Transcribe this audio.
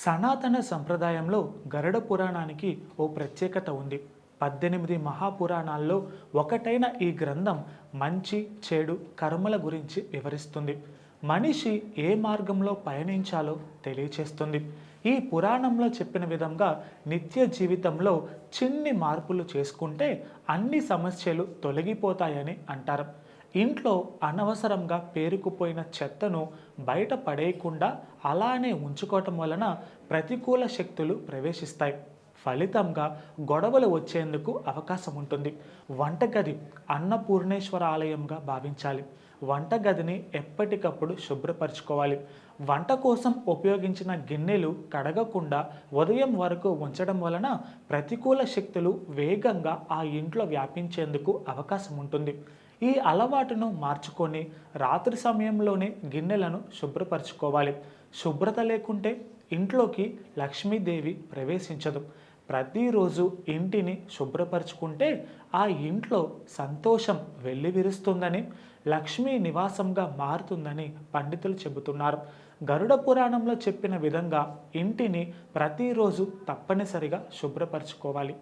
సనాతన సంప్రదాయంలో గరుడ పురాణానికి ఓ ప్రత్యేకత ఉంది. 18 మహాపురాణాల్లో ఒకటైన ఈ గ్రంథం మంచి చెడు కర్మల గురించి వివరిస్తుంది. మనిషి ఏ మార్గంలో పయనించాలో తెలియచేస్తుంది. ఈ పురాణంలో చెప్పిన విధంగా నిత్య జీవితంలో చిన్ని మార్పులు చేసుకుంటే అన్ని సమస్యలు తొలగిపోతాయని అంటారు. ఇంట్లో అనవసరంగా పేరుకుపోయిన చెత్తను బయట పడేయకుండా అలానే ఉంచుకోవటం వలన ప్రతికూల శక్తులు ప్రవేశిస్తాయి. ఫలితంగా గొడవలు వచ్చేందుకు అవకాశం ఉంటుంది. వంటగది అన్నపూర్ణేశ్వర ఆలయంగా భావించాలి. వంటగదిని ఎప్పటికప్పుడు శుభ్రపరచుకోవాలి. వంట కోసం ఉపయోగించిన గిన్నెలు కడగకుండా ఉదయం వరకు ఉంచడం వలన ప్రతికూల శక్తులు వేగంగా ఆ ఇంట్లో వ్యాపించేందుకు అవకాశం ఉంటుంది. ఈ అలవాటును మార్చుకొని రాత్రి సమయంలోనే గిన్నెలను శుభ్రపరచుకోవాలి. శుభ్రత లేకుంటే ఇంట్లోకి లక్ష్మీదేవి ప్రవేశించదు. ప్రతిరోజు ఇంటిని శుభ్రపరచుకుంటే ఆ ఇంట్లో సంతోషం వెల్లివిరుస్తుందని, లక్ష్మీ నివాసంగా మారుతుందని పండితులు చెబుతున్నారు. గరుడ పురాణంలో చెప్పిన విధంగా ఇంటిని ప్రతిరోజు తప్పనిసరిగా శుభ్రపరచుకోవాలి.